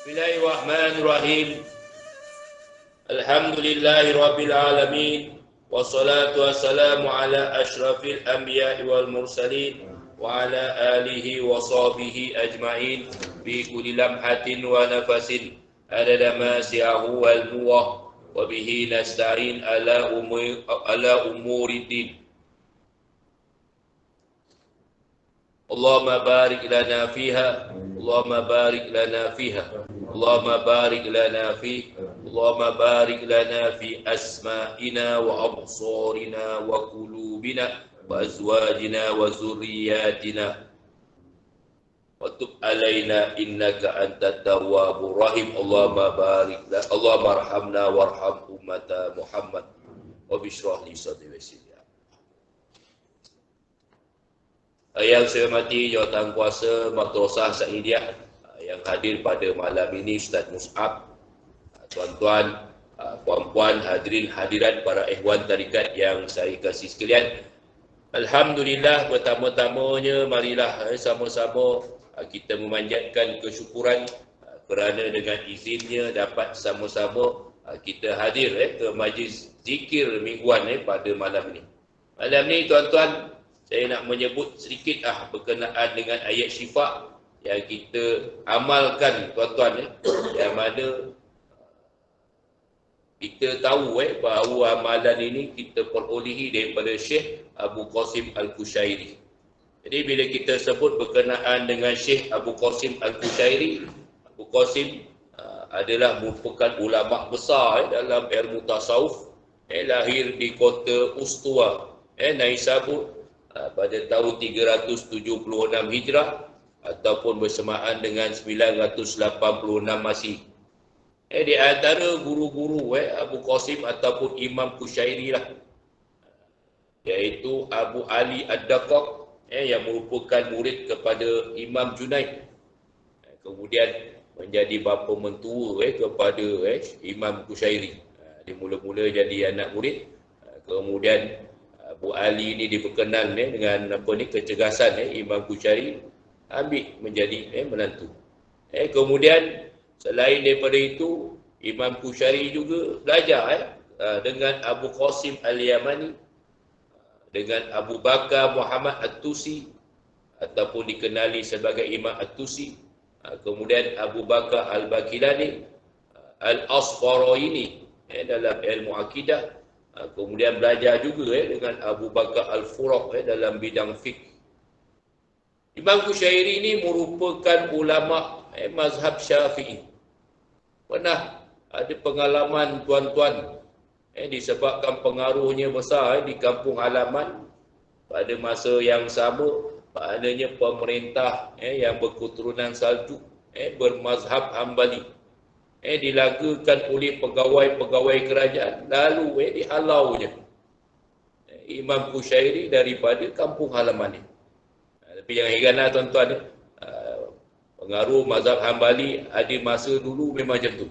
Bismillahirrahmanirrahim. Alhamdulillahi rabbil alamin. Wassalatu wassalamu ala asyrafil anbiya'i wal mursalin wa ala alihi wa sahbihi ajma'in bi kulli lamhatin wa nafasin adada ma si'ahu wal muwah wa bihi nasta'in ala umuriddin. Allahumma barik lana fiha, Allahumma barik lana fiha, Allahumma barik lana fi, Allahumma barik lana fi asma'ina wa absarina wa qulubina wa azwajina wa zurriyatina wa tub alaina innaka antat tawwabur rahim. Allahumma barik lana, Allahumma arhamna warham ummata Muhammad wa bishrah li sadri wa yassir. Yang saya hormati Jawatankuasa Madrasah Saidiyah yang hadir pada malam ini, Ustaz Mus'ab, tuan-tuan, puan-puan, hadirin hadirat, para ikhwan tarikat yang saya kasih sekalian. Alhamdulillah, pertama-tamanya marilah sama-sama kita memanjatkan kesyukuran kerana dengan izinnya dapat sama-sama kita hadir ke majlis zikir mingguan pada malam ini. Malam ini tuan-tuan, saya nak menyebut sedikit berkenaan dengan ayat syifa yang kita amalkan tuan-tuan, yang mana kita tahu bahawa amalan ini kita perolehi daripada Syekh Abu Qasim Al-Kushairi. Jadi bila kita sebut berkenaan dengan Syekh Abu Qasim Al-Kushairi, Abu Qasim adalah merupakan ulama besar dalam ilmu tasawuf, lahir di kota Ustua, Naisabur, pada tahun 376 Hijrah ataupun bersamaan dengan 986 Masih. Di antara guru-guru Abu Qasim ataupun Imam Kushairi lah, iaitu Abu Ali Ad-Daqqaq yang merupakan murid kepada Imam Junaid. Kemudian menjadi bapa mentua kepada Imam Kushairi. Dia mula-mula jadi anak murid. Kemudian Abu Ali ini diperkenal dengan kecergasan Imam Kushairi, ambil menjadi menantu. Kemudian selain daripada itu, Imam Kushairi juga belajar dengan Abu Qasim Al-Yamani, dengan Abu Bakar Muhammad At-Tusi ataupun dikenali sebagai Imam At-Tusi, kemudian Abu Bakar Al-Bakilani, Al-Asfaraini dalam ilmu akidah. Kemudian belajar juga dengan Abu Bakar Al-Furaq dalam bidang fiqh. Imam Kushairi ini merupakan ulama mazhab Syafi'i. Pernah ada pengalaman tuan-tuan disebabkan pengaruhnya besar di kampung halaman pada masa yang sama, maknanya pemerintah yang berketurunan Saljuk bermazhab Hambali dilagakan oleh pegawai-pegawai kerajaan, lalu dihalaunya Imam Kushairi daripada kampung halamannya. Tapi yang heranlah tuan-tuan, pengaruh mazhab Hambali ada masa dulu memang macam tu.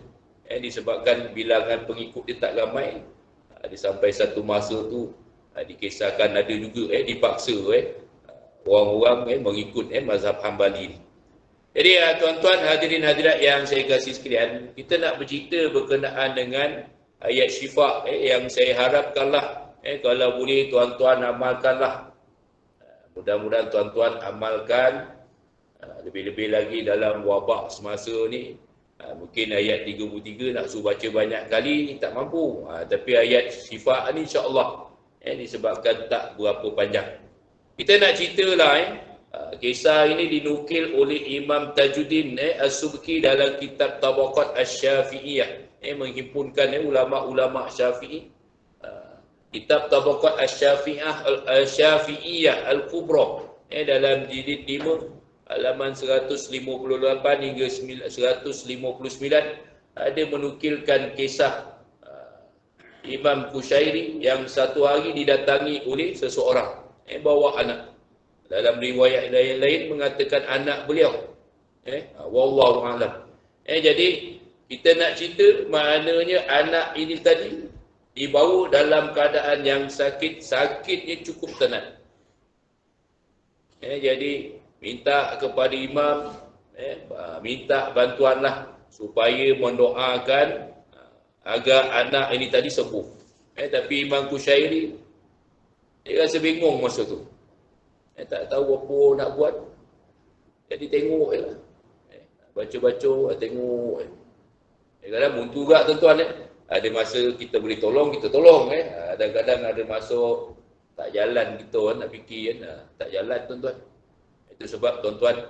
Disebabkan bilangan pengikut dia tak ramai, ada sampai satu masa tu dikisahkan ada juga dipaksa orang-orang mengikut mazhab Hambali ni. Jadi tuan-tuan, hadirin hadirat yang saya kasih sekalian, kita nak bercerita berkenaan dengan ayat syifa yang saya harapkanlah kalau boleh tuan-tuan amalkanlah. Mudah-mudahan tuan-tuan amalkan, lebih-lebih lagi dalam wabak semasa ni. Mungkin ayat 33 nak suruh baca banyak kali tak mampu, tapi ayat syifa ni insya-Allah disebabkan tak berapa panjang. Kita nak ceritalah kisah ini dinukil oleh Imam Tajuddin As-Subki dalam kitab Tabaqat Asy-Syafi'iyah, menghimpunkan ulama-ulama Syafi'i. Kitab Tabaqat Asy-Syafi'iyah Al-Kubra dalam jilid 5 halaman 158 hingga 159 ada menukilkan kisah Imam Kushairi yang satu hari didatangi oleh seseorang bawa anak. Dalam riwayat lain mengatakan anak beliau. Wallahu a'lam. Jadi kita nak cerita maknanya anak ini tadi dibawa dalam keadaan yang sakitnya cukup tenat. Jadi minta kepada imam, minta bantuanlah supaya mendoakan agar anak ini tadi sembuh. Tapi Imam Kushairi dia rasa bingung masa tu. Tak tahu apa nak buat. Jadi tengok je lah. Baca-baca, tengok. Kadang-kadang buntu juga tuan-tuan. Ada masa kita boleh tolong, kita tolong. Kadang-kadang ada masa tak jalan kita nak fikir. Tak jalan tuan-tuan. Itu sebab tuan-tuan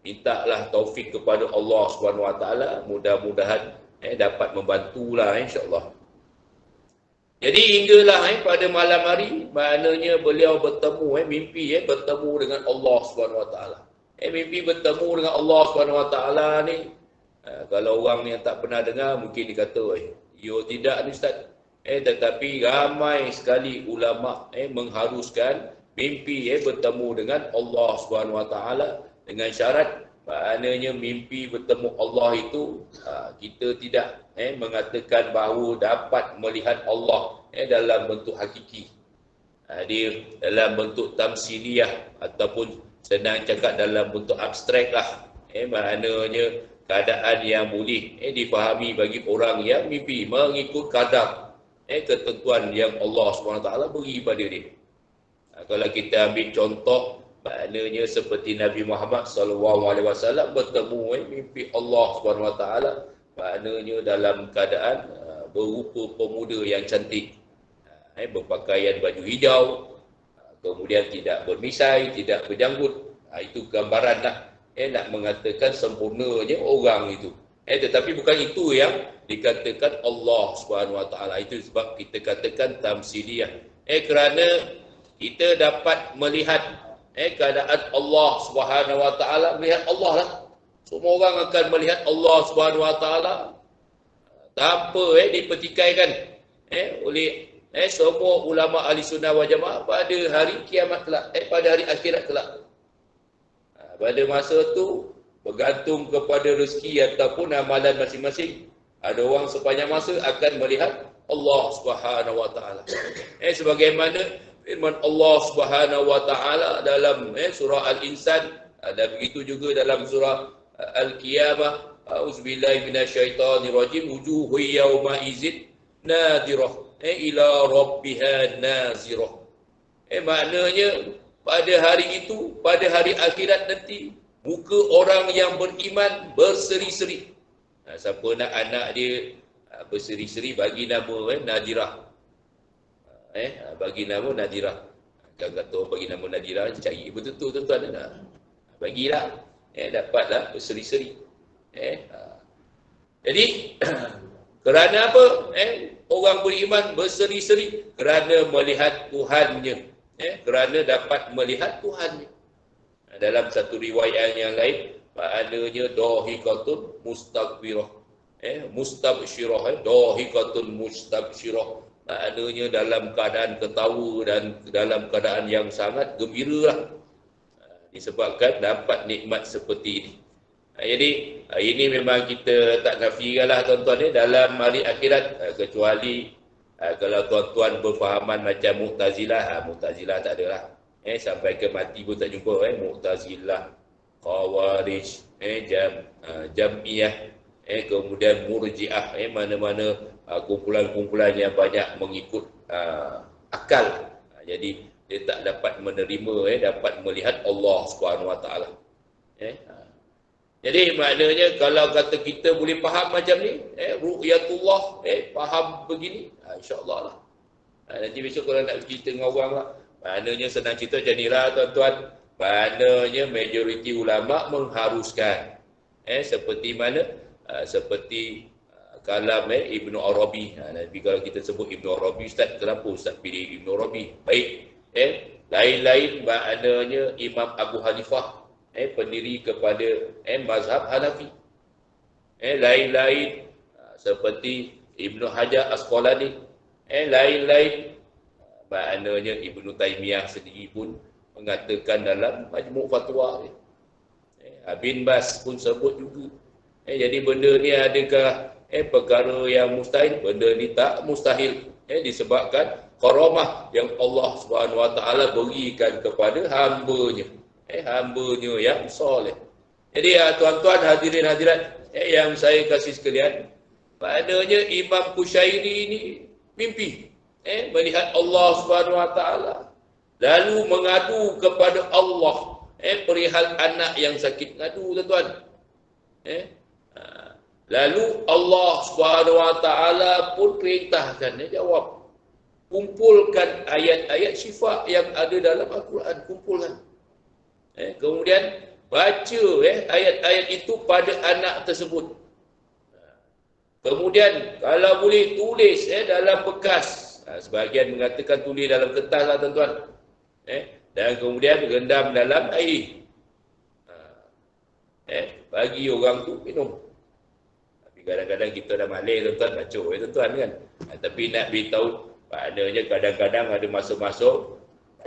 mintalah taufik kepada Allah SWT. Mudah-mudahan dapat membantulah insya-Allah. Jadi hinggalah pada malam hari, maknanya beliau bertemu, mimpi bertemu dengan Allah SWT. Mimpi bertemu dengan Allah SWT ni, kalau orang yang tak pernah dengar, mungkin dikata, yo tidak ni Ustaz. Tetapi ramai sekali ulama mengharuskan mimpi bertemu dengan Allah SWT dengan syarat, maknanya mimpi bertemu Allah itu kita tidak mengatakan bahawa dapat melihat Allah dalam bentuk hakiki. Dia dalam bentuk tamsiliyah ataupun senang cakap dalam bentuk abstrak lah. Maknanya keadaan yang boleh difahami bagi orang yang mimpi mengikut kadar ketentuan yang Allah SWT beri pada dia. Kalau kita ambil contoh, maknanya seperti Nabi Muhammad SAW bertemu mimpi Allah SWT, maknanya dalam keadaan berupa pemuda yang cantik, berpakaian baju hijau, kemudian tidak bermisai, tidak berjanggut. Itu gambaran lah nak mengatakan sempurnanya orang itu. Tetapi bukan itu yang dikatakan Allah SWT. Itu sebab kita katakan tamsiliyah. Kerana kita dapat melihat keadaan Allah SWT, melihat Allah lah. Semua orang akan melihat Allah SWT tanpa dipertikaikan oleh semua ulama ahli sunnah wal jamaah pada hari kiamat kelak, pada hari akhirat kelak. Pada masa tu bergantung kepada rezeki ataupun amalan masing-masing. Ada orang sepanjang masa akan melihat Allah SWT. Sebagaimana firman Allah Subhanahu wa taala dalam surah Al-Insan, dan begitu juga dalam surah Al-Qiyamah, auzubillahi minasyaitonirrajim, wujuhu yauma idzin nadirah ila rabbiha nazirah. Maknanya pada hari itu, pada hari akhirat nanti, muka orang yang beriman berseri-seri. Siapa nak anak dia berseri-seri, bagi nama Nadirah. Bagi nama Nadirah. Kalau kata orang bagi nama Nadirah, cari betul-betul tuan-tuan. Bagilah, dapatlah berseri-seri. Jadi kerana apa? Orang beriman berseri-seri kerana melihat Tuhannya. Kerana dapat melihat Tuhannya. Dalam satu riwayat yang lain, maknanya dahikatun mustakbirah. Mustabsyirah, dahikatun mustabsyirah. Maknanya dalam keadaan ketawa dan dalam keadaan yang sangat gembira lah. Disebabkan dapat nikmat seperti ini. Jadi ini memang kita tak nafikan lah tuan-tuan dalam hari akhirat, kecuali kalau tuan-tuan berfahaman macam Mu'tazilah. Mu'tazilah tak ada lah. Sampai ke mati pun tak jumpa. Mu'tazilah, Khawarij, Jam'iyah, kemudian Murji'ah, mana-mana kumpulan-kumpulan yang banyak mengikut akal. Jadi dia tak dapat menerima, dapat melihat Allah SWT. Jadi maknanya kalau kata kita boleh faham macam ni, ru'yatullah, faham begini, insya-Allah lah. Nanti besok kalau nak cerita dengan orang lah, maknanya senang cerita macam ni lah tuan-tuan. Maknanya majoriti ulama mengharuskan, seperti mana? Seperti kalam Ibnu Arabi. Nanti kalau kita sebut Ibnu Arabi, Ustaz, kenapa Ustaz pilih Ibnu Arabi? Baik, lain-lain maknanya Imam Abu Hanifah, pendiri kepada mazhab Hanafi. Lain-lain seperti Ibnu Hajar Asqalani. Lain-lain maknanya Ibnu Taimiyah sendiri pun mengatakan dalam Majmu' Fatwa. Bin Bas pun sebut juga. Jadi benda ni adakah perkara yang mustahil? Benda ni tak mustahil. Disebabkan karamah yang Allah SWT berikan kepada hamba-Nya. Hamba-Nya yang soleh. Jadi tuan-tuan hadirin hadirat yang saya kasih sekalian, maknanya Imam Kushairi ni mimpi melihat Allah Subhanahu Wa Taala, lalu mengadu kepada Allah perihal anak yang sakit. Ngadu tuan-tuan. Lalu Allah Subhanahu Wa Taala pun perintahkan, jawab, kumpulkan ayat-ayat syifa yang ada dalam Al-Quran, kumpulkan. Kemudian baca ayat-ayat itu pada anak tersebut. Kemudian kalau boleh tulis dalam bekas. Sebahagian mengatakan tulis dalam kertas lah tuan-tuan. Dan kemudian rendam dalam air. Bagi orang tu minum. Tapi kadang-kadang kita dah malas tuan-tuan, baca tuan-tuan kan. Tapi nak beritahu, maknanya kadang-kadang ada masa-masa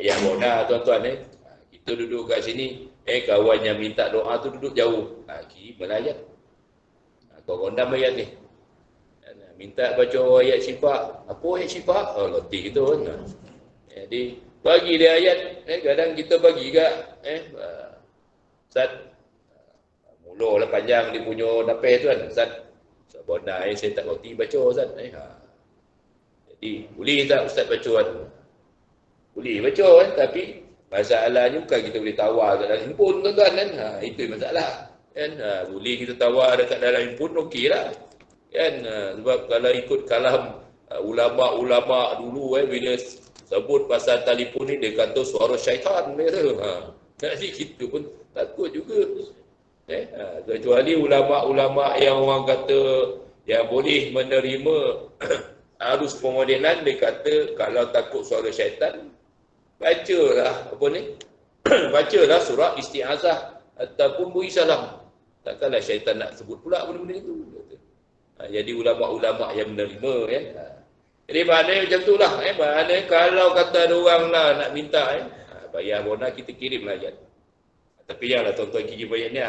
ayah bona tuan-tuan kita duduk kat sini, kawan yang minta doa tu duduk jauh. Kiri melayat. Kau rondam ayat ni. Minta baca ayat syifa. Apa ayat syifa? Oh, letih tu kan. Jadi, bagi dia ayat. Kadang kita bagi kat. Ustaz. Mula lah panjang dia punya napis tu kan. Ustaz. Sabona saya tak roti baca Ustaz. Jadi, boleh tak Ustaz baca kan? Boleh baca kan. Tapi, masalahnya bukan kita boleh tawar kat dalam handphone tuan-tuan kan. Itu masalah. Kan? Boleh kita tawar dekat dalam handphone, okey lah. Kan? Sebab kalau ikut kalam ulama-ulama dulu bila sebut pasal telefon ni, dia kata suara syaitan. Jadi kita pun takut juga. Kecuali ulama-ulama yang orang kata yang boleh menerima arus pemodelan, dia kata kalau takut suara syaitan, bacalah apa ni? Bacalah surah Isti'azah ataupun beri salam. Takkanlah syaitan nak sebut pula benda-benda itu. Jadi ulama-ulama yang menerima Jadi maknanya macam itulah maknanya kalau kata ada orang lah nak minta bayar bona kita kirim lah ayat. Tapi janganlah tuan-tuan kirim ayat ni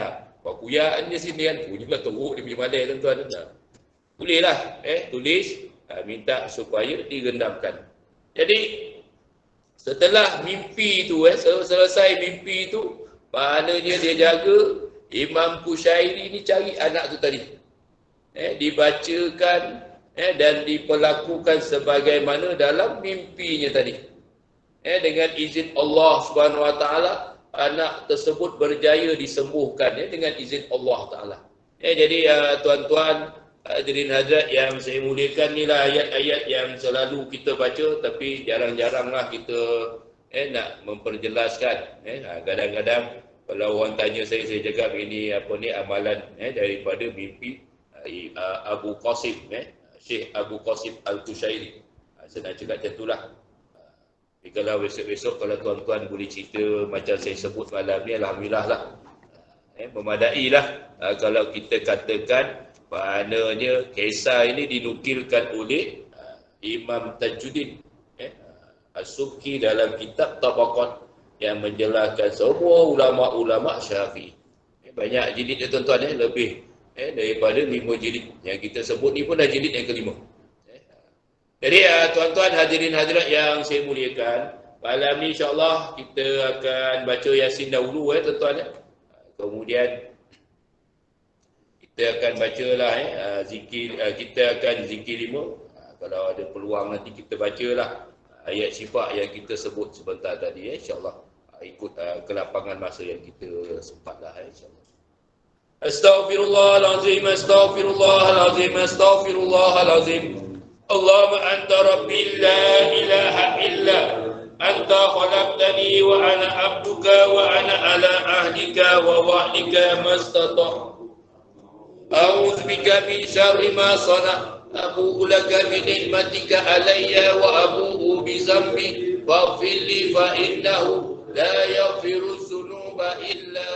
buat kuyak je sini kan. Punyalah teruk dia punya malai tuan-tuan. Bolehlah tulis minta supaya direndamkan. Jadi setelah mimpi tu selesai mimpi tu, maknanya dia jaga Imam Kushairi ni cari anak tu tadi. Dibacakan dan diperlakukan sebagaimana dalam mimpinya tadi. Dengan izin Allah Subhanahu Wa Taala, anak tersebut berjaya disembuhkan dengan izin Allah Taala. Jadi tuan-tuan, hadirin hadirat yang saya muliakan, inilah ayat-ayat yang selalu kita baca tapi jarang-jaranglah kita nak memperjelaskan. Kadang-kadang kalau orang tanya saya cakap ini apa ni amalan daripada mimpi Abu Qasim, Syekh Abu Qasim Al-Kushairi. Saya nak cakap macam itulah. Tapi kalau besok-besok kalau tuan-tuan boleh cerita macam saya sebut malam ni, alhamdulillah lah. Memadai lah kalau kita katakan maknanya kisah ini dinukilkan oleh Imam Tajuddin As-Subki dalam kitab Tabaqat yang menjelaskan semua ulama-ulama Syafi'i. Banyak jilid tuan-tuan lebih daripada 5 jilid. Yang kita sebut ni pun dah jilid yang kelima. Jadi tuan-tuan hadirin hadirat yang saya muliakan, malam ni insya-Allah kita akan baca Yasin dahulu tuan-tuan. Kemudian kita akan bacalah zikir, kita akan zikir 5. Kalau ada peluang nanti kita bacalah ayat syifa yang kita sebut sebentar tadi insya-Allah. Ikut kelapangan masa yang kita sempatlah insya-Allah. Astaghfirullahalazim, astaghfirullahalazim, astaghfirullahalazim. Allahumma anta rabbi la ilaha illa anta khalaqtani wa ana abduka wa ana ala ahdika wa wa'dika mastata'tu. A'udzu bika min syarri ma sana'. Abu'u laka bi ni'matika alayya wa abu'u bi zambi faghfir li fa innahu la yaghfiru dzunuba illa